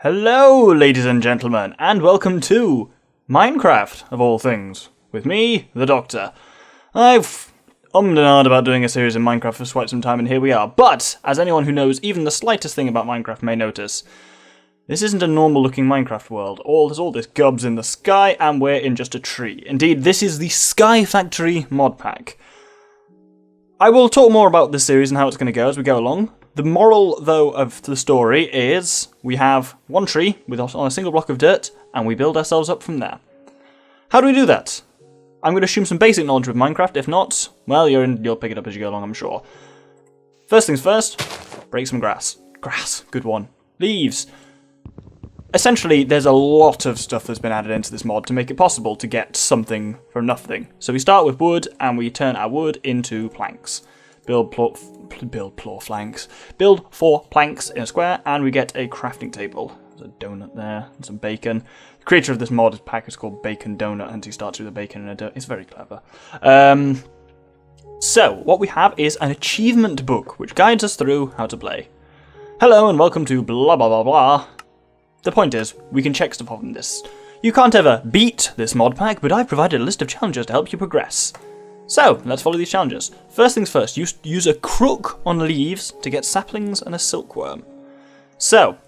Hello, ladies and gentlemen, and welcome to Minecraft, of all things, with me, the Doctor. I've ummed and ahed about doing a series in Minecraft for quite some time, and here we are. But, as anyone who knows even the slightest thing about Minecraft may notice, this isn't a normal-looking Minecraft world. There's all this gobs in the sky, and we're in just a tree. Indeed, this is the Sky Factory mod pack. I will talk more about this series and how it's going to go as we go along. The moral, though, of the story is we have one tree on a single block of dirt, and we build ourselves up from there. How do we do that? I'm going to assume some basic knowledge of Minecraft. If not, well, you'll pick it up as you go along, I'm sure. First things first, break some grass. Grass, good one. Leaves. Essentially, there's a lot of stuff that's been added into this mod to make it possible to get something from nothing. So we start with wood, and we turn our wood into planks. Build 4 planks in a square, and we get a crafting table. There's a donut there, and some bacon. The creator of this mod pack is called Bacon Donut, and he starts with a bacon and a donut. It's very clever. So, what we have is an achievement book, which guides us through how to play. Hello, and welcome to blah blah blah blah. The point is, we can check stuff off in this. You can't ever beat this mod pack, but I've provided a list of challenges to help you progress. So, let's follow these challenges. First things first, use a crook on leaves to get saplings and a silkworm. So,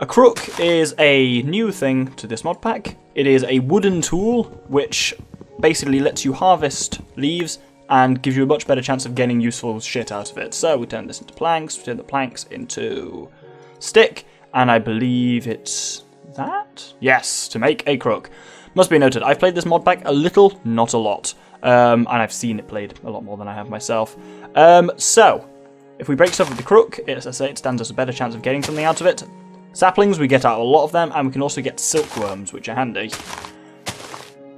a crook is a new thing to this mod pack. It is a wooden tool which basically lets you harvest leaves and gives you a much better chance of getting useful shit out of it. So, we turn this into planks, we turn the planks into stick, and I believe it's that? Yes, to make a crook. Must be noted, I've played this mod pack a little, not a lot. And I've seen it played a lot more than I have myself. So, if we break stuff with the crook, as I say, it stands us a better chance of getting something out of it. Saplings, we get out a lot of them, and we can also get silkworms, which are handy.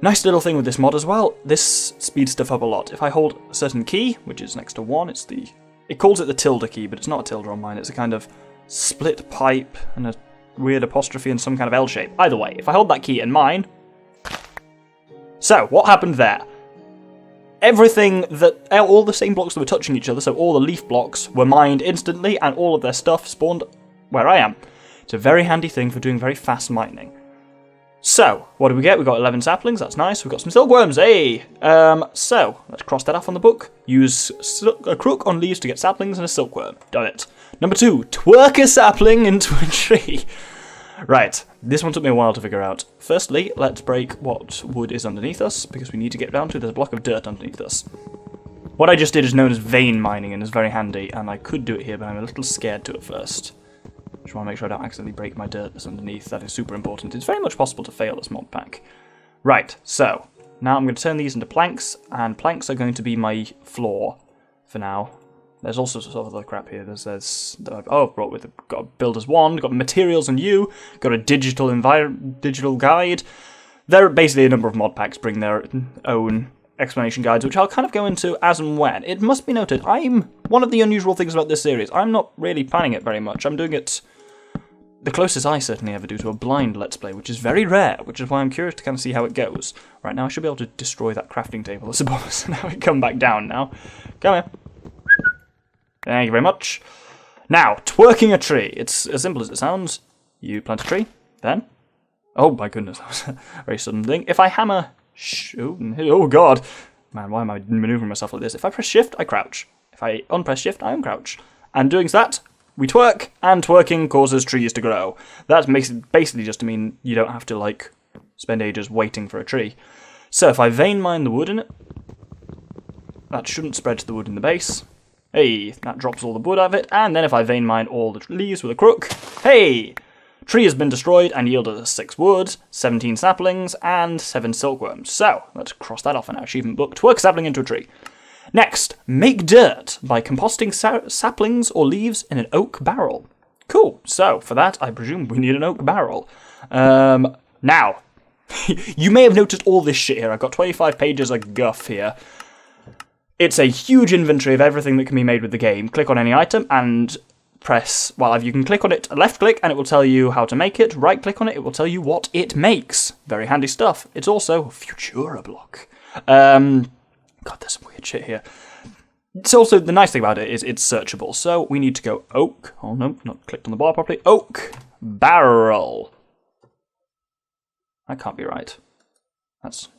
Nice little thing with this mod as well, this speeds stuff up a lot. If I hold a certain key, which is next to 1, it calls it the tilde key, but it's not a tilde on mine, it's a kind of split pipe and a weird apostrophe and some kind of L shape. Either way, if I hold that key in mine... So, what happened there? Everything all the same blocks that were touching each other, so all the leaf blocks were mined instantly, and all of their stuff spawned where I am. It's a very handy thing for doing very fast mining. So, what do we get? We got 11 saplings, that's nice. We've got some silkworms, hey! So, let's cross that off on the book. Use a crook on leaves to get saplings and a silkworm. Done it. Number 2, twerk a sapling into a tree. Right, this one took me a while to figure out. Firstly, let's break what wood is underneath us, because we need to get down to there's a block of dirt underneath us. What I just did is known as vein mining, and is very handy, and I could do it here, but I'm a little scared to at first. Just want to make sure I don't accidentally break my dirt that's underneath, that is super important. It's very much possible to fail this mod pack. Right, so, now I'm going to turn these into planks, and planks are going to be my floor for now. There's also sort of other crap here. Got Builders 1, got Materials and You, got a digital guide. There are basically a number of mod packs bring their own explanation guides, which I'll kind of go into as and when. It must be noted, one of the unusual things about this series, I'm not really planning it very much. I'm doing it the closest I certainly ever do to a blind Let's Play, which is very rare, which is why I'm curious to kind of see how it goes. Right, now I should be able to destroy that crafting table, I suppose. Now we come back down now. Come here. Thank you very much. Now, twerking a tree. It's as simple as it sounds. You plant a tree, then... Oh my goodness, that was a very sudden thing. If I hammer... Oh god. Man, why am I manoeuvring myself like this? If I press shift, I crouch. If I unpress shift, I uncrouch. And doing that, we twerk, and twerking causes trees to grow. That makes it basically just to mean you don't have to, like, spend ages waiting for a tree. So if I vein mine the wood in it, that shouldn't spread to the wood in the base. Hey, that drops all the wood out of it, and then if I vein mine all the leaves with a crook, hey! Tree has been destroyed and yielded us 6 wood, 17 saplings, and 7 silkworms. So, let's cross that off in our achievement book. Twerk sapling into a tree. Next, make dirt by composting saplings or leaves in an oak barrel. Cool, so for that I presume we need an oak barrel. Now, you may have noticed all this shit here. I've got 25 pages of guff here. It's a huge inventory of everything that can be made with the game. Click on any item and press... Well, you can click on it, left click, and it will tell you how to make it. Right click on it, it will tell you what it makes. Very handy stuff. It's also a Futura block. God, there's some weird shit here. It's also, the nice thing about it is it's searchable. So we need to go oak. Oh no, not clicked on the bar properly. Oak. barrel. That can't be right. That's...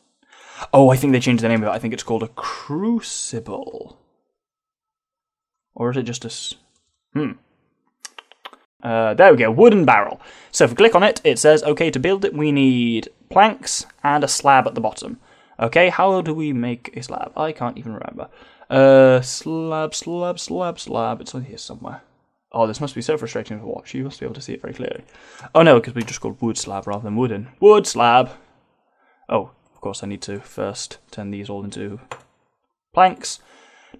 Oh, I think they changed the name of it. I think it's called a crucible. Or is it just a... there we go, wooden barrel. So if we click on it, it says, okay, to build it, we need planks and a slab at the bottom. Okay, how do we make a slab? I can't even remember. Slab. It's on here somewhere. Oh, this must be so frustrating to watch. You must be able to see it very clearly. Oh no, because we just called wood slab rather than wooden. Wood slab. Oh, of course I need to first turn these all into planks.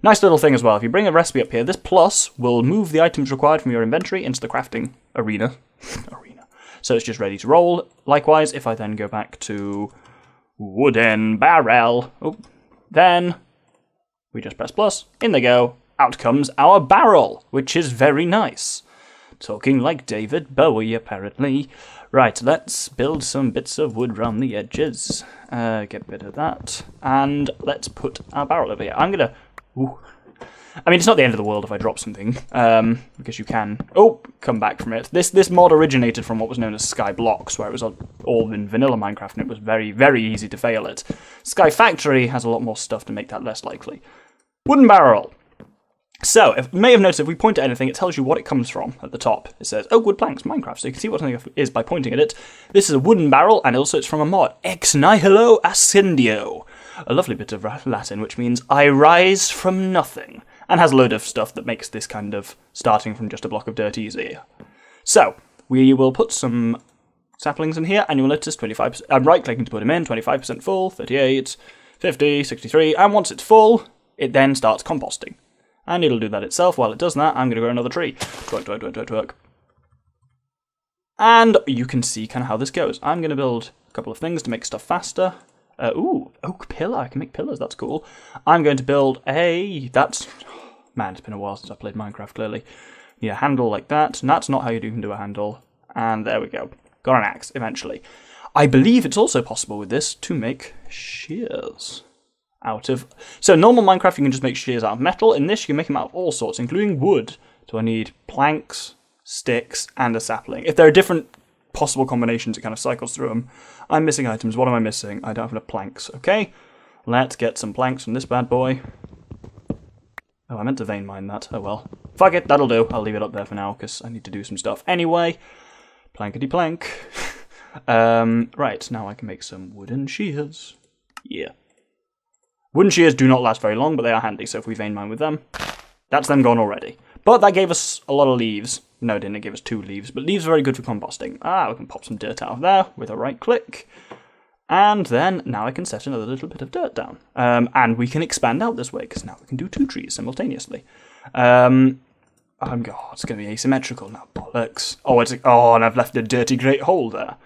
Nice little thing as well. If you bring a recipe up here, this plus will move the items required from your inventory into the crafting arena. So it's just ready to roll. Likewise, if I then go back to wooden barrel, then we just press plus, in they go, out comes our barrel, which is very nice. Talking like David Bowie, apparently. Right, let's build some bits of wood around the edges. Get rid of that. And let's put our barrel over here. I'm going to... I mean, it's not the end of the world if I drop something, because you can... Oh, come back from it. This mod originated from what was known as Sky Blocks, where it was all in vanilla Minecraft, and it was very, very easy to fail it. Sky Factory has a lot more stuff to make that less likely. Wooden barrel. So, you may have noticed if we point at anything, it tells you what it comes from at the top. It says, oh, wood planks, Minecraft, so you can see what something is by pointing at it. This is a wooden barrel, and also it's from a mod, Ex Nihilo Ascendio. A lovely bit of Latin, which means I rise from nothing, and has a load of stuff that makes this kind of starting from just a block of dirt easier. So, we will put some saplings in here, and you'll notice 25%, I'm right-clicking to put them in, 25% full, 38, 50, 63, and once it's full, it then starts composting. And it'll do that itself. While it does that, I'm going to grow another tree. Twerk. And you can see kind of how this goes. I'm going to build a couple of things to make stuff faster. Oak pillar. I can make pillars. That's cool. I'm going to build that's... Man, it's been a while since I played Minecraft, clearly. Yeah, handle like that. And that's not how you can do a handle. And there we go. Got an axe, eventually. I believe it's also possible with this to make shears. So normal Minecraft you can just make shears out of metal. In this you can make them out of all sorts, including wood. So I need planks, sticks, and a sapling. If there are different possible combinations, it kind of cycles through them. I'm missing items. What am I missing? I don't have enough planks. Okay, let's get some planks from this bad boy. Oh, I meant to vein mine that. Oh well. Fuck it, that'll do. I'll leave it up there for now, because I need to do some stuff anyway. Plankety plank. Right, now I can make some wooden shears. Yeah. Wooden shears do not last very long, but they are handy, so if we vein mine with them, that's them gone already. But that gave us a lot of leaves. No, it didn't. It gave us 2 leaves, but leaves are very good for composting. We can pop some dirt out of there with a right click. And then, now I can set another little bit of dirt down. And we can expand out this way, because now we can do 2 trees simultaneously. It's going to be asymmetrical now, bollocks. And I've left a dirty great hole there.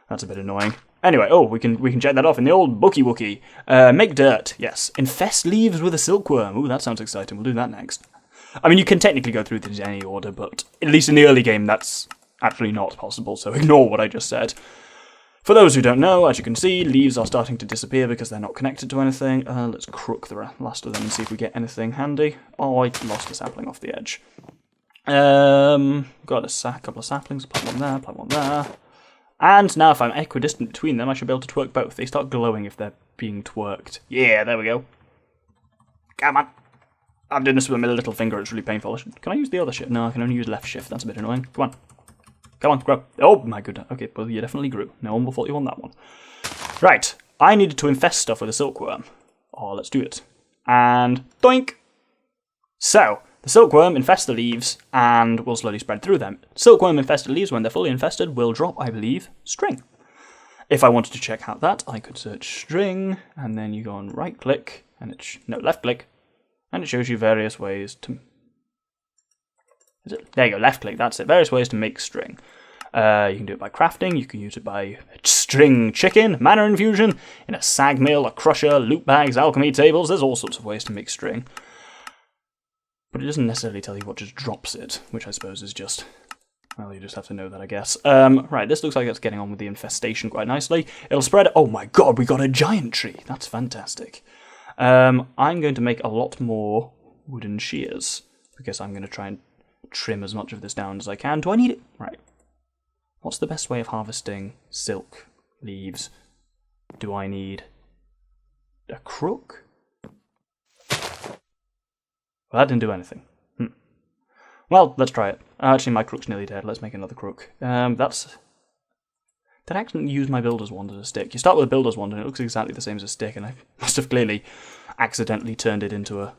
That's a bit annoying. Anyway, we can check that off in the old bookie wookie. Make dirt, yes. Infest leaves with a silkworm. Ooh, that sounds exciting. We'll do that next. I mean, you can technically go through this in any order, but at least in the early game, that's actually not possible, so ignore what I just said. For those who don't know, as you can see, leaves are starting to disappear because they're not connected to anything. Let's crook the last of them and see if we get anything handy. Oh, I lost a sapling off the edge. Got a couple of saplings. Plant one there. And now if I'm equidistant between them, I should be able to twerk both. They start glowing if they're being twerked. Yeah, there we go. Come on. I'm doing this with my little finger, it's really painful. Can I use the other shift? No, I can only use left shift, that's a bit annoying. Come on, grow. Oh my goodness. Okay, well you definitely grew. No one will fault you on that one. Right, I needed to infest stuff with a silkworm. Oh, let's do it. And doink! So, the silkworm infests the leaves and will slowly spread through them. Silkworm infested leaves, when they're fully infested, will drop, I believe, string. If I wanted to check out that, I could search string, and then you go on right click, and left click, and it shows you various ways to... There you go, left click, that's it. Various ways to make string. You can do it by crafting, you can use it by string chicken, mana infusion, in a sag mill, a crusher, loot bags, alchemy tables, there's all sorts of ways to make string. But it doesn't necessarily tell you what just drops it, which I suppose is just... Well, you just have to know that, I guess. Right, this looks like it's getting on with the infestation quite nicely. It'll spread... Oh my god, we got a giant tree! That's fantastic. I'm going to make a lot more wooden shears, because I'm going to try and trim as much of this down as I can. Do I need it? Right. What's the best way of harvesting silk leaves? Do I need a crook? Well, that didn't do anything. Well, let's try it. Actually, my crook's nearly dead. Let's make another crook. Did I actually use my builder's wand as a stick? You start with a builder's wand and it looks exactly the same as a stick, and I must have clearly accidentally turned it into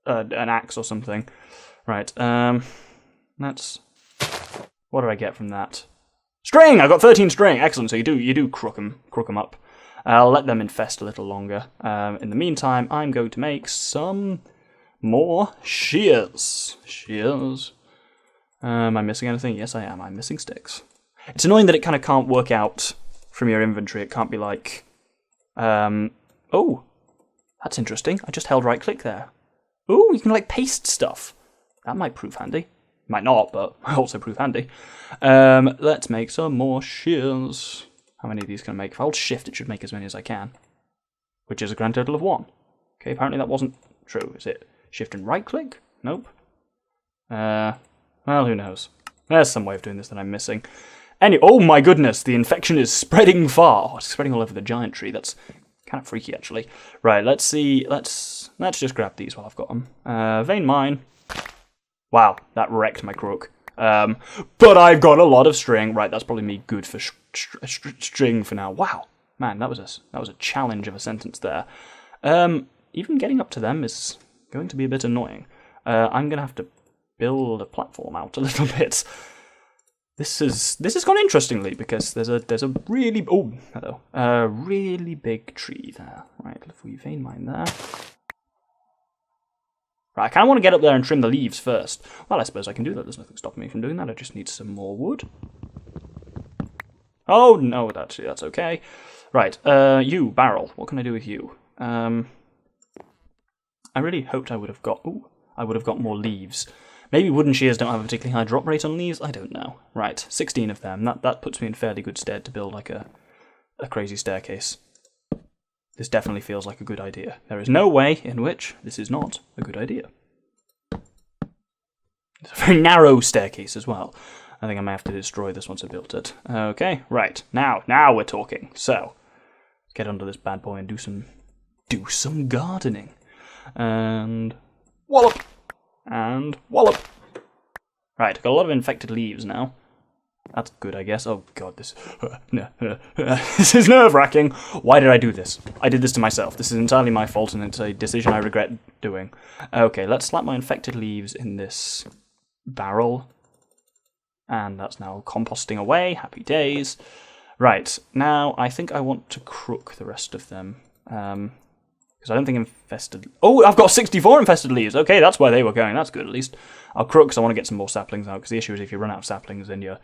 an axe or something. Right, let's... What did I get from that? String! I got 13 string! Excellent, so you do crook them up. I'll let them infest a little longer. In the meantime, I'm going to make some more shears. Shears. Am I missing anything? Yes, I am. I'm missing sticks. It's annoying that it kind of can't work out from your inventory. It can't be like... oh, that's interesting. I just held right-click there. Oh, you can, like, paste stuff. That might prove handy. Might not, but might also prove handy. Let's make some more shears. How many of these can I make? If I hold shift, it should make as many as I can. Which is a grand total of 1. Okay, apparently that wasn't true. Is it shift and right-click? Nope. Well, who knows. There's some way of doing this that I'm missing. Anyway, oh my goodness, the infection is spreading far. Oh, it's spreading all over the giant tree. That's kind of freaky, actually. Right, let's see. Let's just grab these while I've got them. Vein mine. Wow, that wrecked my crook. But I've got a lot of string. Right, that's probably me good for string for now. Wow, man, that was a challenge of a sentence there. Even getting up to them is going to be a bit annoying. I'm gonna have to build a platform out a little bit. This has gone interestingly because there's a really really big tree there. Right, if we vein mine there. Right, I kind of want to get up there and trim the leaves first. Well, I suppose I can do that. There's nothing stopping me from doing that. I just need some more wood. Oh no, actually that's okay. Right, you barrel. What can I do with you? I really hoped I would have got. Ooh, I would have got more leaves. Maybe wooden shears don't have a particularly high drop rate on leaves. I don't know. Right, 16 of them. That puts me in fairly good stead to build like a crazy staircase. This definitely feels like a good idea. There is no way in which this is not a good idea. It's a very narrow staircase as well. I think I may have to destroy this once I built it. Okay, right. Now we're talking. So, get under this bad boy and do some gardening. And wallop! And wallop! Right, got a lot of infected leaves now. That's good, I guess. Oh god, this is nerve-wracking. Why did I do this? I did this to myself. This is entirely my fault, and it's a decision I regret doing. Okay, let's slap my infected leaves in this barrel. And that's now composting away. Happy days. Right, now I think I want to crook the rest of them. Because I don't think infested... Oh, I've got 64 infested leaves. Okay, that's where they were going. That's good, at least. I'll crook because I want to get some more saplings out, because the issue is if you run out of saplings, then you're,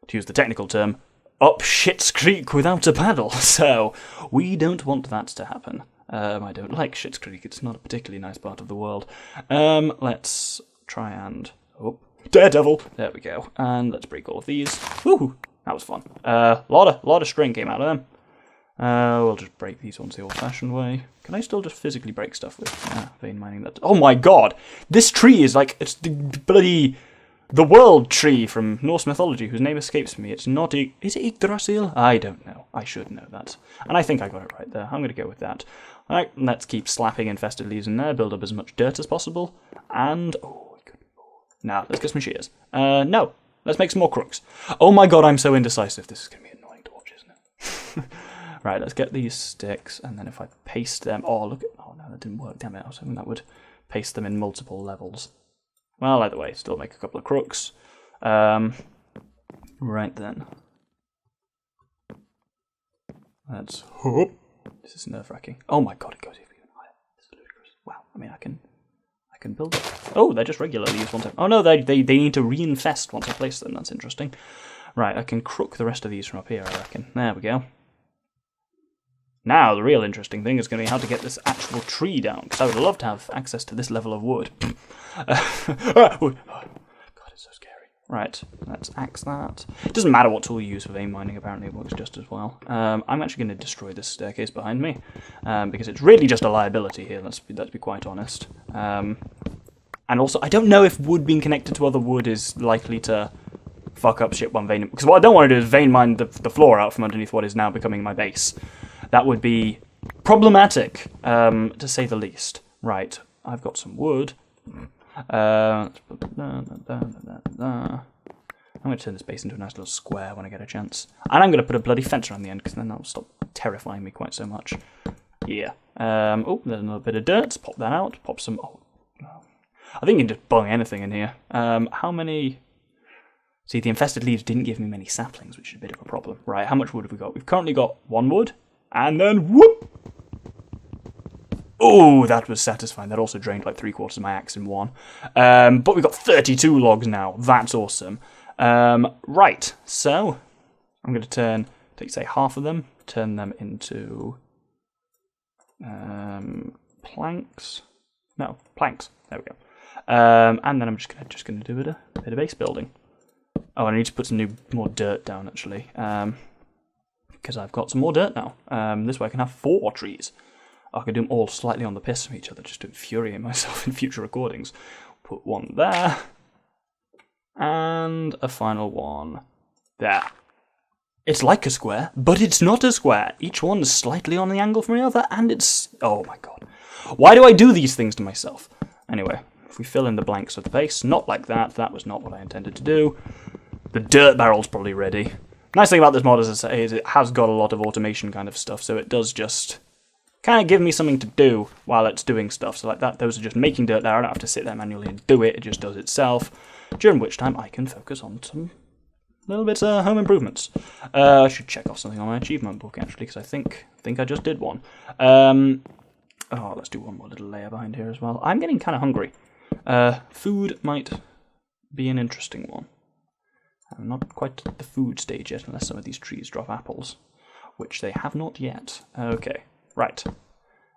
to use the technical term, up Shit's Creek without a paddle. So, we don't want that to happen. I don't like Shit's Creek. It's not a particularly nice part of the world. Let's try and... Oh, Daredevil! There we go. And let's break all of these. Woohoo! That was fun. Lot of string came out of them. We'll just break these ones the old-fashioned way. Can I still just physically break stuff with vein mining? That? Oh my god! This tree is like, it's the bloody... The world tree from Norse mythology, whose name escapes me. It's not... Is it Yggdrasil? I don't know. I should know that. And I think I got it right there. I'm going to go with that. Alright, let's keep slapping infested leaves in there, build up as much dirt as possible. And... Oh, good. Now, let's get some shears. No. Let's make some more crooks. Oh my god, I'm so indecisive. This is going to be annoying to watch, isn't it? Right, let's get these sticks, and then if I paste them... Oh, look at... Oh, no, that didn't work. Damn it. I was hoping that would paste them in multiple levels. Well, either way, still make a couple of crooks. Right then. Let's hope. This is nerve-wracking. Oh my god, it goes even higher. This is ludicrous. Wow, I mean, I can build it. Oh, they're just regular leaves once I... Oh no, they need to reinfest once I place them. That's interesting. Right, I can crook the rest of these from up here, I reckon. There we go. Now, the real interesting thing is going to be how to get this actual tree down, because I would love to have access to this level of wood. God, it's so scary. Right, let's axe that. It doesn't matter what tool you use for vein mining, apparently it works just as well. I'm actually going to destroy this staircase behind me, because it's really just a liability here, let's be quite honest. And also, I don't know if wood being connected to other wood is likely to fuck up shit one vein. Because what I don't want to do is vein mine the floor out from underneath what is now becoming my base. That would be problematic, to say the least. Right, I've got some wood. I'm going to turn this base into a nice little square when I get a chance. And I'm going to put a bloody fence around the end, because then that'll stop terrifying me quite so much. Yeah. Oh, there's another bit of dirt. Let's pop that out. Pop some... Oh, I think you can just bung anything in here. How many... See, the infested leaves didn't give me many saplings, which is a bit of a problem. Right, how much wood have we got? We've currently got 1 wood. And then whoop! Oh, that was satisfying. That also drained like 3/4 of my axe in one. But we've got 32 logs now. That's awesome. Right, so I'm going to take say half of them, turn them into planks. No, planks. There we go. And then I'm just gonna do a bit of base building. Oh, I need to put some more dirt down actually, because I've got some more dirt now. This way I can have 4 trees. I could do them all slightly on the piss from each other just to infuriate myself in future recordings. Put one there. And a final one there. It's like a square, but it's not a square. Each one is slightly on the angle from the other, and it's... Oh my god. Why do I do these things to myself? Anyway, if we fill in the blanks of the base, not like that. That was not what I intended to do. The dirt barrel's probably ready. Nice thing about this mod, as I say, is it has got a lot of automation kind of stuff, so it does just... kind of give me something to do while it's doing stuff. So like that, those are just making dirt there. I don't have to sit there manually and do it. It just does itself. During which time I can focus on some little bits of home improvements. I should check off something on my achievement book actually, because I think I just did one. Oh, let's do one more little layer behind here as well. I'm getting kind of hungry. Food might be an interesting one. I'm not quite at the food stage yet, unless some of these trees drop apples, which they have not yet. Okay. Right,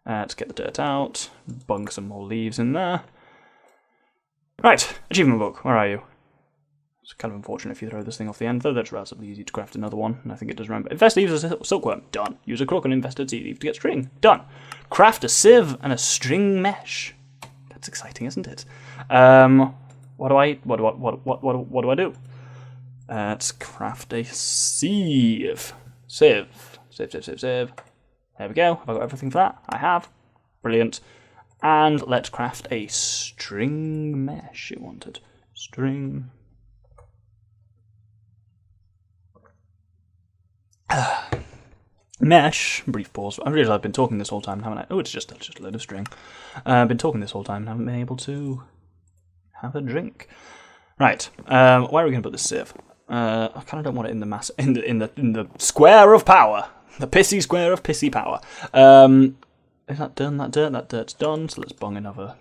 let's get the dirt out, bung some more leaves in there. Right, achievement book, where are you? It's kind of unfortunate if you throw this thing off the end, though that's relatively easy to craft another one, and I think it does remember. Infest leaves a silkworm, done. Use a crook and infested seed leaf to get string, done. Craft a sieve and a string mesh. That's exciting, isn't it? What do I do? Let's craft a sieve. Sieve. There we go. Have I got everything for that? I have. Brilliant. And let's craft a string mesh. It wanted string. Mesh. Brief pause. I realize I've been talking this whole time, haven't I? Oh, it's just a load of string. I've been talking this whole time and haven't been able to have a drink. Right. Where are we going to put this sieve? I kind of don't want it in the mass in the square of power. The pissy square of pissy power. Is that done? That dirt's done. So let's bung another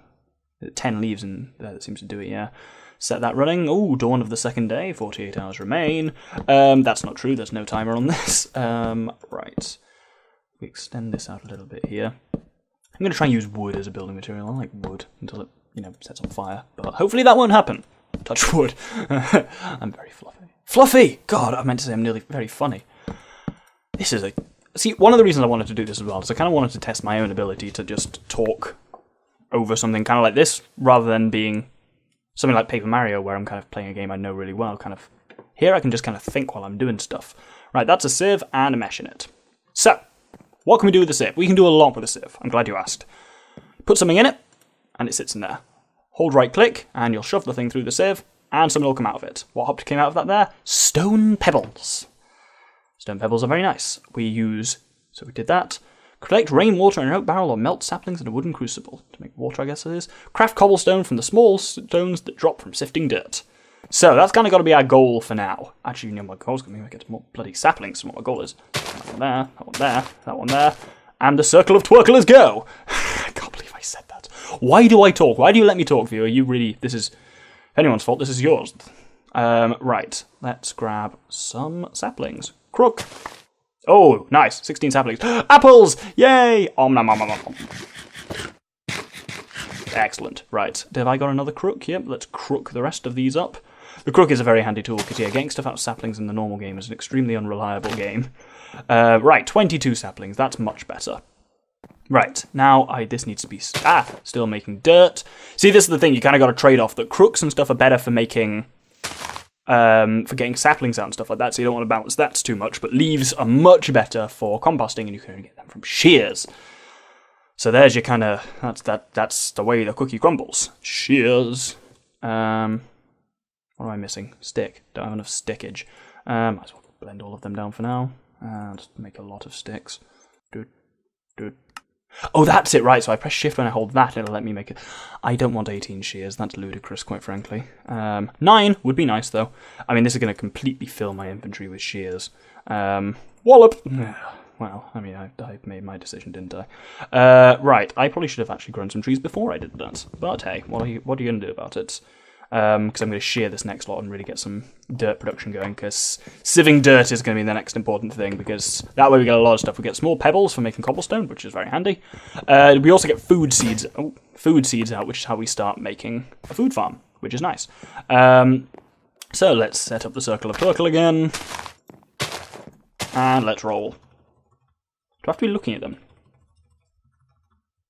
10 leaves in there. That seems to do it, yeah. Set that running. Ooh, dawn of the second day. 48 hours remain. That's not true. There's no timer on this. Right. We extend this out a little bit here. I'm going to try and use wood as a building material. I like wood until it, sets on fire. But hopefully that won't happen. Touch wood. I'm very fluffy. Fluffy! God, I meant to say I'm nearly very funny. This is See, one of the reasons I wanted to do this as well is I kind of wanted to test my own ability to just talk over something kind of like this, rather than being something like Paper Mario, where I'm kind of playing a game I know really well. Here I can just kind of think while I'm doing stuff. Right, that's a sieve and a mesh in it. So, what can we do with the sieve? We can do a lot with a sieve. I'm glad you asked. Put something in it, and it sits in there. Hold right click, and you'll shove the thing through the sieve, and something will come out of it. What came out of that there? Stone pebbles. Stone pebbles are very nice. We did that. Collect rainwater in an oak barrel or melt saplings in a wooden crucible. To make water, I guess it is. Craft cobblestone from the small stones that drop from sifting dirt. So, that's kind of got to be our goal for now. Actually, my goal's going to be to get more bloody saplings from what my goal is. That one there, that one there, that one there. And the circle of twerklers go! I can't believe I said that. Why do I talk? Why do you let me talk, viewer? This is... If anyone's fault, this is yours. Right. Let's grab some saplings. Crook. Oh, nice. 16 saplings. Apples! Yay! Om nom nom nom nom. Excellent. Right. Have I got another crook? Yep, let's crook the rest of these up. The crook is a very handy tool, because, getting stuff out of saplings in the normal game is an extremely unreliable game. Right, 22 saplings. That's much better. Right, now this needs to be... still making dirt. See, this is the thing. You kind of got to trade off that crooks and stuff are better for making for getting saplings out and stuff like that, so you don't want to balance that too much, but leaves are much better for composting, and you can only get them from shears. So there's your kind of, that's the way the cookie crumbles. Shears. What am I missing? Stick. Don't have enough stickage. Might as well blend all of them down for now. Just make a lot of sticks. Oh, that's it, right, so I press shift when I hold that, and it'll let me make it. I don't want 18 shears, that's ludicrous, quite frankly. 9 would be nice, though. I mean, this is going to completely fill my inventory with shears. Wallop! Well, I mean, I made my decision, didn't I? Right, I probably should have actually grown some trees before I did that. But hey, what are you going to do about it? Because I'm going to shear this next lot and really get some dirt production going, because sieving dirt is going to be the next important thing, because that way we get a lot of stuff. We get small pebbles for making cobblestone, which is very handy. We also get food seeds out, which is how we start making a food farm, which is nice. So let's set up the circle of Turkle again, and let's roll. Do I have to be looking at them?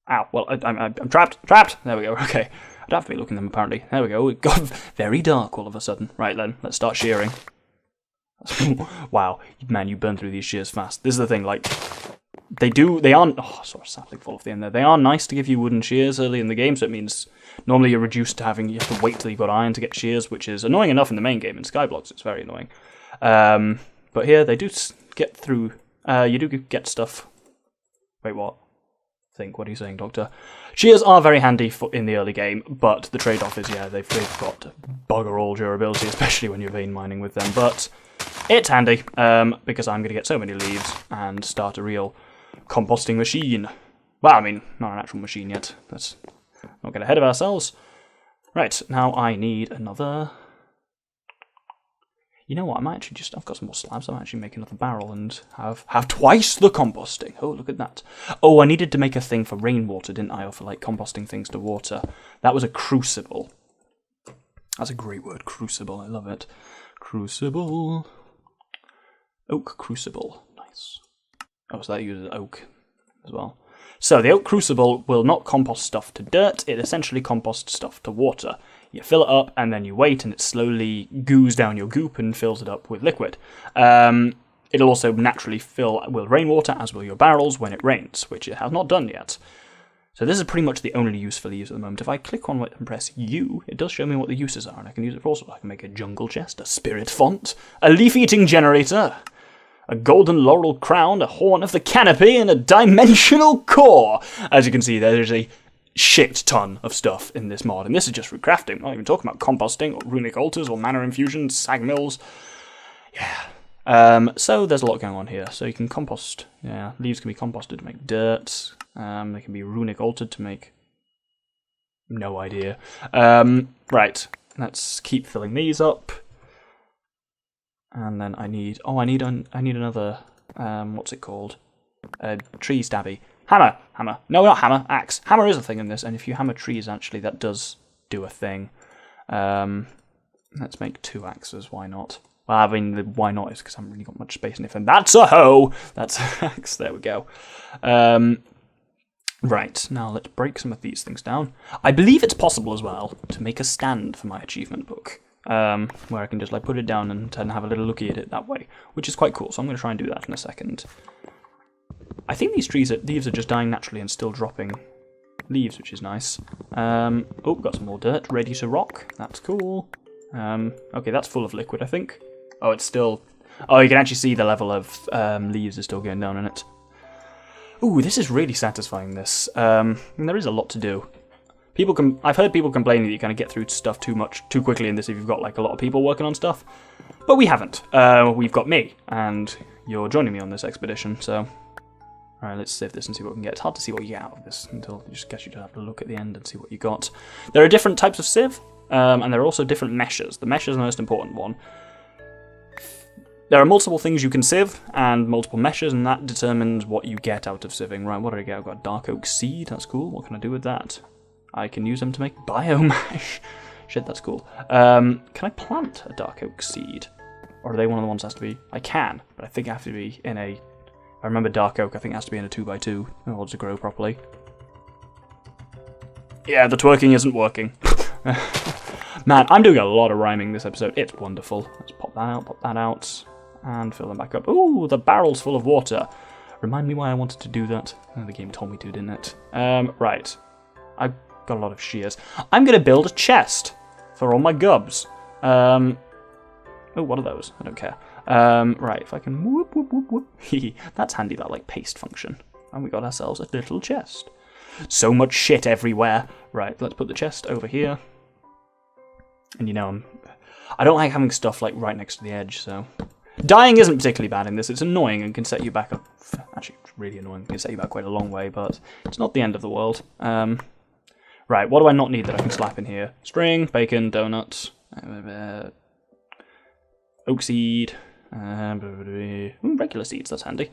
Ow, well, I'm trapped! There we go, okay. I don't have to be looking at them, apparently. There we go, it got very dark all of a sudden. Right then, let's start shearing. Wow, man, you burn through these shears fast. This is the thing, like, they aren't, oh, sorry, sapling fall off the end there. They are nice to give you wooden shears early in the game, so it means normally you're reduced to you have to wait till you've got iron to get shears, which is annoying enough in the main game. In Skyblocks, it's very annoying. But here, they do get through, you do get stuff. Wait, what? What are you saying, Doctor? Shears are very handy in the early game, but the trade-off is, yeah, they've got bugger all durability, especially when you're vein mining with them, but it's handy, because I'm going to get so many leaves and start a real composting machine. Well, I mean, not an actual machine yet. Let's not get ahead of ourselves. Right, now I need another... You know what, I've got some more slabs, I might actually make another barrel and have twice the composting. Oh, look at that. Oh, I needed to make a thing for rainwater, didn't I? Or for, like, composting things to water. That was a crucible. That's a great word, crucible, I love it. Crucible. Oak crucible, nice. Oh, so that uses oak as well. So, the oak crucible will not compost stuff to dirt, it essentially composts stuff to water. You fill it up, and then you wait, and it slowly goos down your goop and fills it up with liquid. It'll also naturally fill with rainwater, as will your barrels, when it rains, which it has not done yet. So this is pretty much the only use for the use at the moment. If I click on it and press U, it does show me what the uses are, and I can use it for all sorts. I can make a jungle chest, a spirit font, a leaf-eating generator, a golden laurel crown, a horn of the canopy, and a dimensional core. As you can see, there's a shit ton of stuff in this mod, and this is just for crafting. I'm not even talking about composting, or runic altars, or mana infusions, sag mills. Yeah. So there's a lot going on here. So you can compost, yeah, leaves can be composted to make dirt. They can be runic altered to make... No idea. Right, let's keep filling these up. And then I need another, what's it called? Tree stabby. Hammer! No, not hammer, axe. Hammer is a thing in this, and if you hammer trees, actually, that does do a thing. Let's make 2 axes, why not? Well, I mean, why not is because I haven't really got much space in it, and that's a hoe! That's an axe, there we go. Right, now let's break some of these things down. I believe it's possible as well to make a stand for my achievement book, where I can just like put it down and have a little looky at it that way, which is quite cool, so I'm going to try and do that in a second. I think these leaves are just dying naturally and still dropping leaves, which is nice. Oh, got some more dirt, ready to rock. That's cool. Okay, that's full of liquid, I think. Oh, it's still... Oh, you can actually see the level of leaves is still going down in it. Ooh, this is really satisfying, this. And there is a lot to do. I've heard people complaining that you kind of get through stuff too quickly in this if you've got like a lot of people working on stuff. But we haven't. We've got me, and you're joining me on this expedition, so... Alright, let's save this and see what we can get. It's hard to see what you get out of this until it just gets you to have a look at the end and see what you got. There are different types of sieve, and there are also different meshes. The mesh is the most important one. There are multiple things you can sieve, and multiple meshes, and that determines what you get out of sieving. Right, what did I get? I've got a dark oak seed, that's cool. What can I do with that? I can use them to make biomash. Shit, that's cool. Can I plant a dark oak seed? Or are they one of the ones that has to be... I can, but I think I have to be in a... I remember dark oak, I think it has to be in a 2x2 in order to grow properly. Yeah, the twerking isn't working. Man, I'm doing a lot of rhyming this episode. It's wonderful. Let's pop that out, and fill them back up. Ooh, the barrel's full of water. Remind me why I wanted to do that. Oh, the game told me to, didn't it? Right. I've got a lot of shears. I'm going to build a chest for all my gubs. Oh, what are those? I don't care. Right, if I can whoop, whoop, whoop, whoop. That's handy, that, like, paste function. And we got ourselves a little chest. So much shit everywhere. Right, let's put the chest over here. And, you know, I don't like having stuff, like, right next to the edge, so... Dying isn't particularly bad in this. It's annoying and can set you back up. Actually, it's really annoying. It can set you back quite a long way, but it's not the end of the world. Right, what do I not need that I can slap in here? String, bacon, donuts, oak seed, regular seeds, that's handy.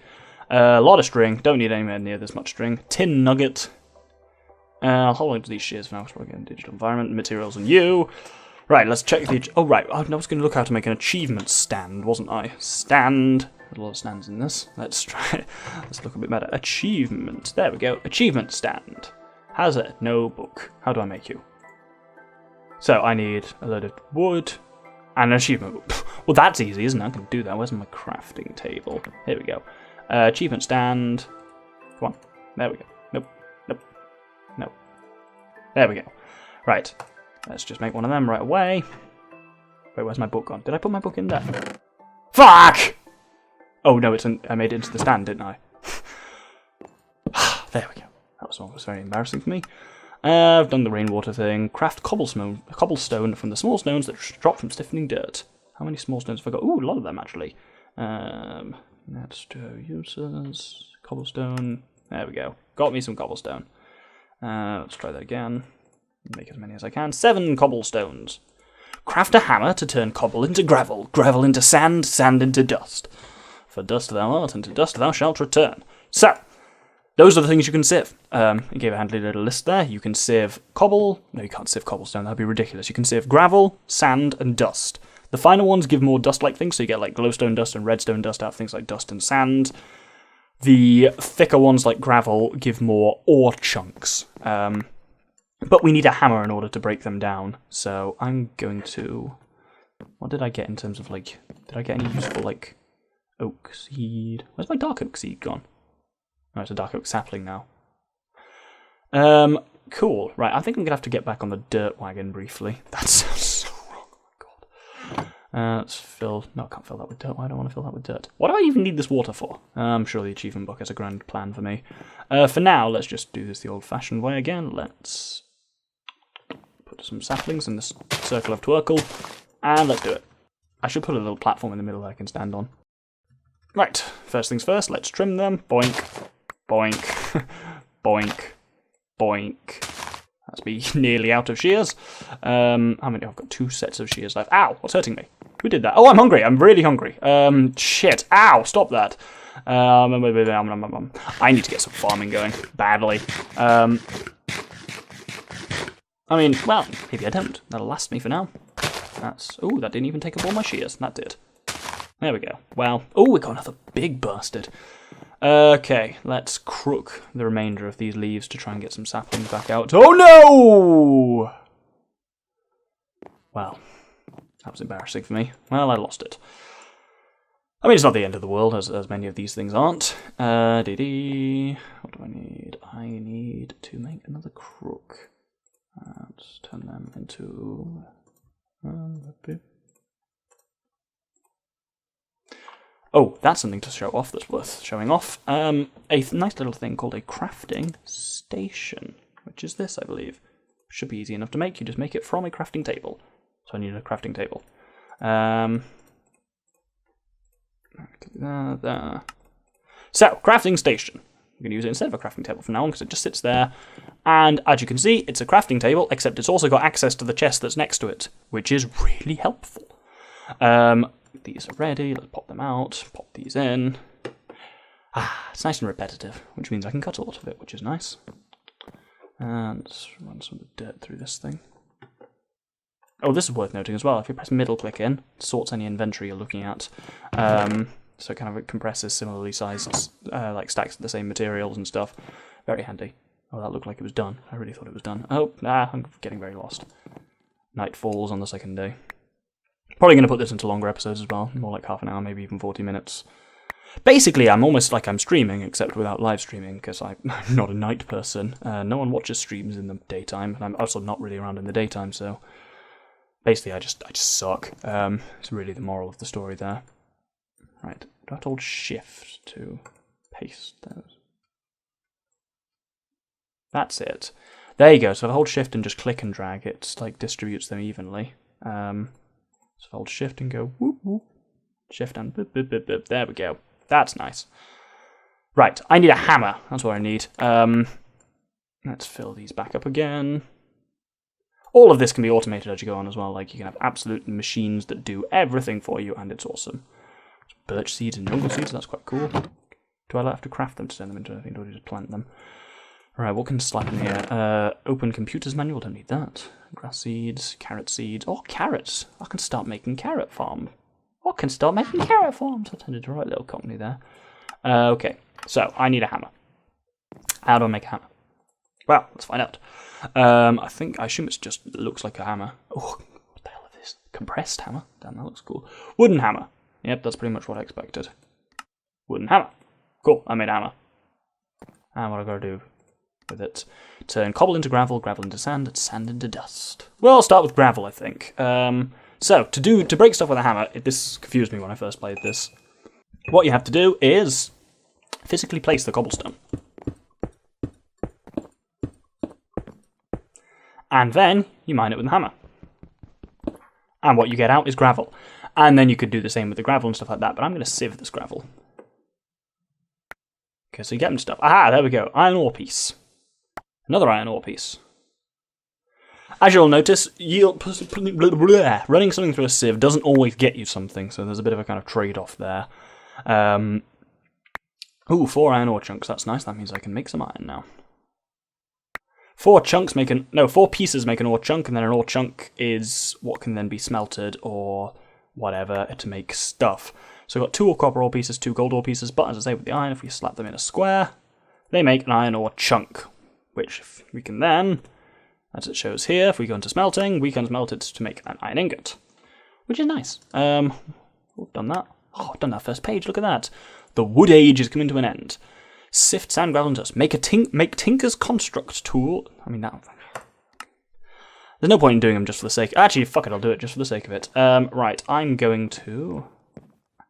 A lot of string, don't need anywhere near this much string. Tin nugget. I'll hold on to these shears for now, because we're getting digital environment, materials, and you. Right, let's check the... Oh, right, I was going to look how to make an achievement stand, wasn't I? Stand. There's a lot of stands in this. Let's try it. Let's look a bit better. Achievement. There we go. Achievement stand. Has it? No book. How do I make you? So, I need a load of wood and an achievement book. Well, that's easy, isn't it? I can do that. Where's my crafting table? Here we go. Achievement stand. Come on. There we go. Nope. Nope. Nope. There we go. Right. Let's just make one of them right away. Wait, where's my book gone? Did I put my book in there? Fuck! Oh, no, I made it into the stand, didn't I? There we go. That was very embarrassing for me. I've done the rainwater thing. Craft cobblestone from the small stones that drop from stiffening dirt. How many small stones have I got? Ooh, a lot of them, actually. Let's do uses. Cobblestone. There we go. Got me some cobblestone. Let's try that again. Make as many as I can. 7 cobblestones. Craft a hammer to turn cobble into gravel, gravel into sand, sand into dust. For dust thou art, and to dust thou shalt return. So, those are the things you can sieve. I gave a handy little list there. You can sieve cobble. No, you can't sieve cobblestone. That'd be ridiculous. You can sieve gravel, sand, and dust. The finer ones give more dust-like things, so you get like glowstone dust and redstone dust out of things like dust and sand. The thicker ones, like gravel, give more ore chunks. But we need a hammer in order to break them down. So I'm going to... What did I get in terms of, like... Did I get any useful, like, oak seed? Where's my dark oak seed gone? Oh, it's a dark oak sapling now. Cool. Right, I think I'm going to have to get back on the dirt wagon briefly. That sounds so wrong. Oh my god. Let's fill... No, I can't fill that with dirt. Why do I want to fill that with dirt? What do I even need this water for? I'm sure the achievement book has a grand plan for me. For now, let's just do this the old-fashioned way again. Let's... put some saplings in this circle of twerkle, and let's do it. I should put a little platform in the middle that I can stand on. Right, first things first, let's trim them. Boink, boink, boink, boink. That's me nearly out of shears. How many? I've got 2 sets of shears left. Ow, what's hurting me? Who did that? Oh, I'm hungry. I'm really hungry. Shit. Ow, stop that. I need to get some farming going, badly. I mean, well, maybe I don't. That'll last me for now. Ooh, that didn't even take up all my shears. That did. There we go. Well, oh, we got another big bastard. Okay, let's crook the remainder of these leaves to try and get some saplings back out. Oh no! Well, that was embarrassing for me. Well, I lost it. I mean, it's not the end of the world, as many of these things aren't. What do I need? I need to make another crook. Let's turn them into... Oh, that's something to show off that's worth showing off. A nice little thing called a crafting station, which is this, I believe. Should be easy enough to make. You just make it from a crafting table. So I need a crafting table. So, crafting station. I'm going to use it instead of a crafting table from now on because it just sits there. And as you can see, it's a crafting table, except it's also got access to the chest that's next to it, which is really helpful. These are ready. Let's pop them out. Pop these in. It's nice and repetitive, which means I can cut a lot of it, which is nice. And let's run some of the dirt through this thing. Oh, this is worth noting as well. If you press middle click in, it sorts any inventory you're looking at. So it kind of compresses similarly sized like stacks of the same materials and stuff. Very handy. Oh, that looked like it was done. I really thought it was done. Oh, I'm getting very lost. Night falls on the second day. Probably going to put this into longer episodes as well, more like half an hour, maybe even 40 minutes. Basically, I'm almost like I'm streaming, except without live streaming, because I'm not a night person. No one watches streams in the daytime, and I'm also not really around in the daytime, so basically I just suck. It's really the moral of the story there. Right, do I have to hold shift to paste those? That's it. There you go, so if I hold shift and just click and drag, it like distributes them evenly. So if I hold shift and go whoop whoop, shift and boop boop boop boop, there we go. That's nice. Right, I need a hammer. That's what I need. Let's fill these back up again. All of this can be automated as you go on as well. Like, you can have absolute machines that do everything for you, and it's awesome. Birch seeds and jungle seeds, that's quite cool. Do I have to craft them to turn them into anything, or do I just plant them? Alright, what can slap in here? Open computers manual, don't need that. Grass seeds, carrot seeds. Oh, carrots! I can start making carrot farm. I can start making carrot farms. I tended to write a little company there. Okay, so I need a hammer. How do I make a hammer? Well, let's find out. I assume it just looks like a hammer. Oh, what the hell is this? Compressed hammer? Damn, that looks cool. Wooden hammer. Yep, that's pretty much what I expected. Wooden hammer. Cool, I made a hammer. And what I've got to do with it? Turn cobble into gravel, gravel into sand, and sand into dust. Well, I'll start with gravel, I think. So, to break stuff with a hammer, this confused me when I first played this. What you have to do is physically place the cobblestone. And then you mine it with a hammer. And what you get out is gravel. And then you could do the same with the gravel and stuff like that, but I'm going to sieve this gravel. Okay, so you get them stuff. Aha, there we go. Iron ore piece. Another iron ore piece. As you'll notice, running something through a sieve doesn't always get you something, so there's a bit of a kind of trade-off there. Ooh, 4 iron ore chunks, that's nice, that means I can make some iron now. 4 pieces make an ore chunk, and then an ore chunk is what can then be smelted or whatever to make stuff. So I've got 2 copper ore pieces, 2 gold ore pieces, but as I say with the iron, if we slap them in a square, they make an iron ore chunk, which we can then, as it shows here, if we go into smelting, we can smelt it to make an iron ingot, which is nice. We've done that. Oh, I've done that first page, look at that. The wood age is coming to an end. Sift sand, gravel, and dust. Make Tinker's construct tool. I mean, that. There's no point in doing them just for the sake. Actually, fuck it, I'll do it just for the sake of it. Right, I'm going to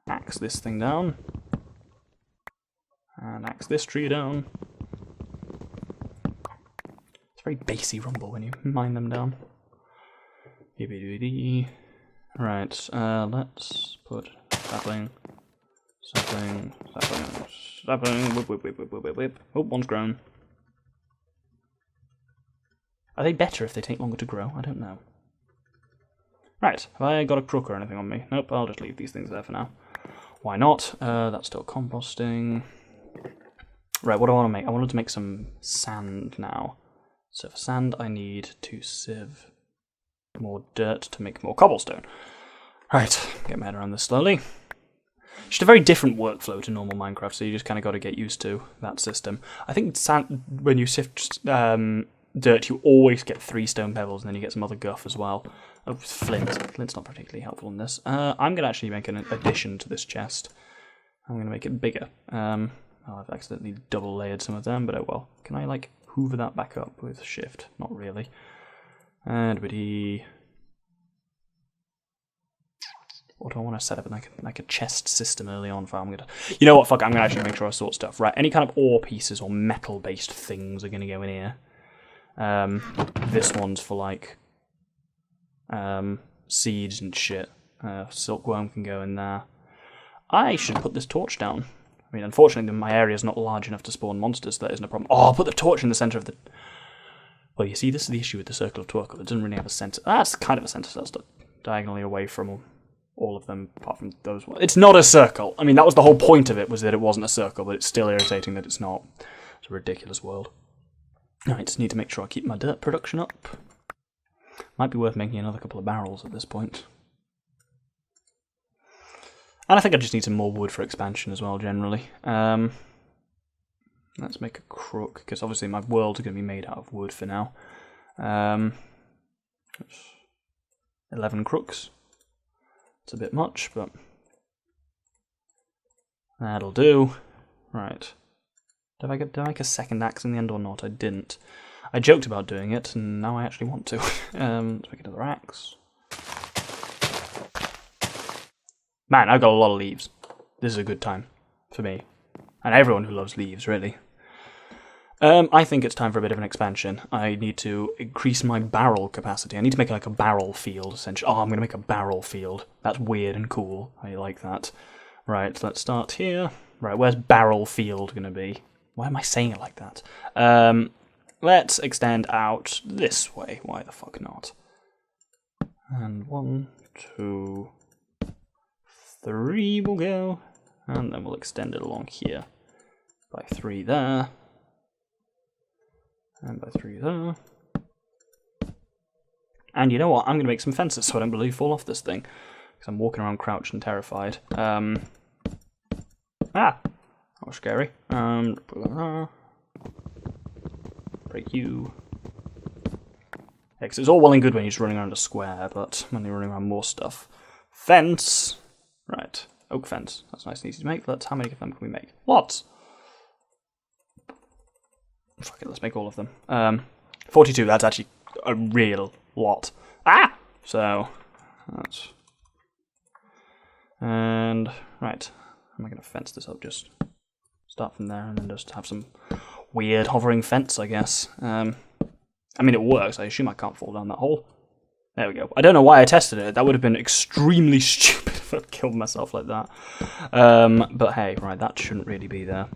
axe this thing down. And axe this tree down. It's a very bassy rumble when you mine them down. Right, let's put sapling, whip. Oh, one's grown. Are they better if they take longer to grow? I don't know. Right, have I got a crook or anything on me? Nope, I'll just leave these things there for now. Why not? That's still composting. Right, what do I want to make? I wanted to make some sand now. So for sand, I need to sieve more dirt to make more cobblestone. Right, get my head around this slowly. Just a very different workflow to normal Minecraft, so you just kind of got to get used to that system. I think sand, when you sift dirt, you always get 3 stone pebbles, and then you get some other guff as well. Oh, flint. Flint's not particularly helpful in this. I'm going to actually make an addition to this chest. I'm going to make it bigger. Oh, I've accidentally double layered some of them, but oh well. Can I, like, hoover that back up with shift? Not really. And what do I want to set up in like a chest system early on? You know what? Fuck! I'm gonna actually make sure I sort stuff. Right, any kind of ore pieces or metal-based things are gonna go in here. This one's for like seeds and shit. Silkworm can go in there. I should put this torch down. I mean, unfortunately, my area is not large enough to spawn monsters. So that isn't a problem. Oh, I'll put the torch in the center of the. Well, you see, this is the issue with the Circle of Torque. It doesn't really have a center. That's kind of a center. So that's diagonally away from all of them, apart from those ones. It's not a circle. I mean, that was the whole point of it, was that it wasn't a circle, but it's still irritating that it's not. It's a ridiculous world. I just need to make sure I keep my dirt production up. Might be worth making another couple of barrels at this point. And I think I just need some more wood for expansion as well, generally. Let's make a crook, because obviously my world's going to be made out of wood for now. 11 crooks. It's a bit much, but that'll do. Right. Did I make a second axe in the end or not? I didn't. I joked about doing it, and now I actually want to. Let's make another axe. Man, I've got a lot of leaves. This is a good time for me. And everyone who loves leaves, really. I think it's time for a bit of an expansion. I need to increase my barrel capacity. I need to make like a barrel field, essentially. Oh, I'm going to make a barrel field. That's weird and cool. I like that. Right, let's start here. Right, where's barrel field going to be? Why am I saying it like that? Let's extend out this way. Why the fuck not? And 1, 2, 3 will go. And then we'll extend it along here. By 3 there. And by 3 there. And you know what? I'm going to make some fences so I don't bloody fall off this thing. Because I'm walking around crouched and terrified. That was scary. Break you. Yeah, because it's all well and good when you're just running around a square, but when you're running around more stuff. Fence. Right. Oak fence. That's nice and easy to make. How many of them can we make? Lots. Fuck it, let's make all of them. 42, that's actually a real lot. Ah! So, that's... And, right. How am I going to fence this up? Just start from there and then just have some weird hovering fence, I guess. I mean, it works. I assume I can't fall down that hole. There we go. I don't know why I tested it. That would have been extremely stupid if I'd killed myself like that. But hey, right, that shouldn't really be there.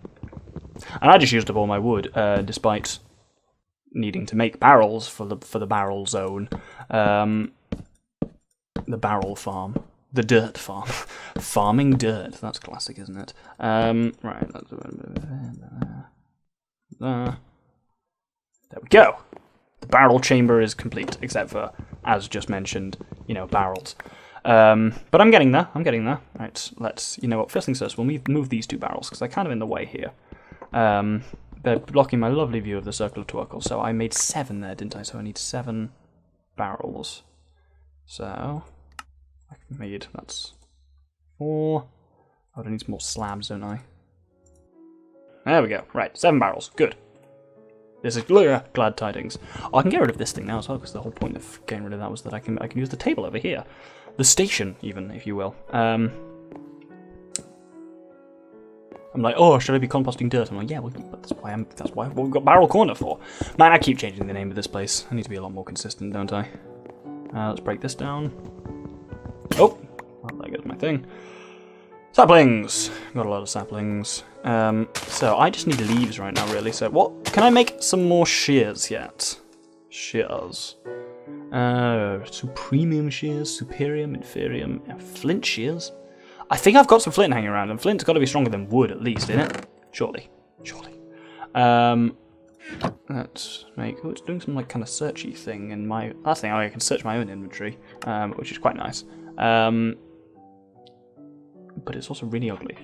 And I just used up all my wood, despite needing to make barrels for the barrel zone. The barrel farm. The dirt farm. Farming dirt. That's classic, isn't it? Right, let's do it. There we go. The barrel chamber is complete, except for, as just mentioned, you know, barrels. But I'm getting there. Right, let's, you know what, first things first, we'll move these 2 barrels, because they're kind of in the way here. They're blocking my lovely view of the Circle of Torquil, so I made 7 there, didn't I? So I need 7 barrels. So, I made, that's 4. Oh, I need some more slabs, don't I? There we go. Right, 7 barrels. Good. This is glad tidings. Oh, I can get rid of this thing now as well, because the whole point of getting rid of that was that I can use the table over here. The station, even, if you will. I'm like, oh, should I be composting dirt? I'm like, yeah, well, that's why we've got Barrel Corner for. Man, I keep changing the name of this place. I need to be a lot more consistent, don't I? Let's break this down. Oh, well, there goes my thing. Saplings! Got a lot of saplings. So I just need leaves right now, really. So what? Can I make some more shears yet? Shears. Supremium shears, superium, inferium, flint shears. I think I've got some flint hanging around, and flint's got to be stronger than wood at least, isn't it? Surely. Let's make. Oh, it's doing some like kind of searchy thing in my. Last thing, I can search my own inventory, which is quite nice. But it's also really ugly.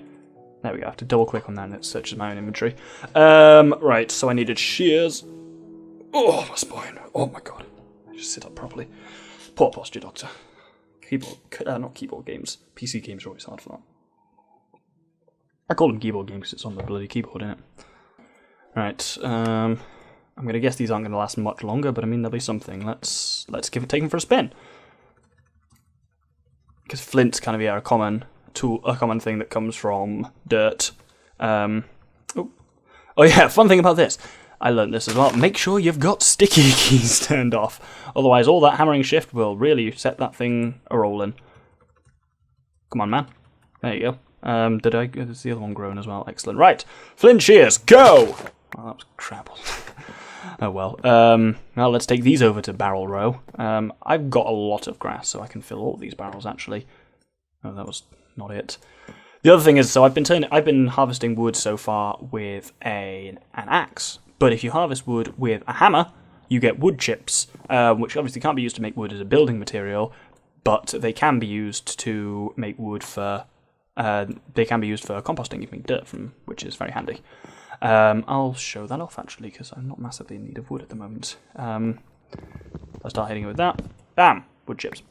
There we go. I have to double click on that, and it searches my own inventory. Right. So I needed shears. Oh, my spine. Oh my god. I just sit up properly. Poor posture, doctor. Keyboard, not keyboard games. PC games are always hard for that. I call them keyboard games because it's on the bloody keyboard, innit? Right, I'm gonna guess these aren't gonna last much longer, but I mean there'll be something. Let's take them for a spin. Because flint's kind of a common tool, a common thing that comes from dirt. Oh yeah, fun thing about this. I learned this as well. Make sure you've got sticky keys turned off. Otherwise, all that hammering shift will really set that thing a-rolling. Come on, man. There you go. Is the other one grown as well? Excellent. Right. Flint shears, go! Oh, that was crap. Oh, well. Well, let's take these over to Barrel Row. I've got a lot of grass, so I can fill all these barrels, actually. Oh, that was not it. The other thing is, so I've been harvesting wood so far with an axe. But if you harvest wood with a hammer, you get wood chips, which obviously can't be used to make wood as a building material, but they can be used to make wood for. They can be used for composting. You can make dirt from, which is very handy. I'll show that off actually, because I'm not massively in need of wood at the moment. I'll start hitting it with that. Bam! Wood chips.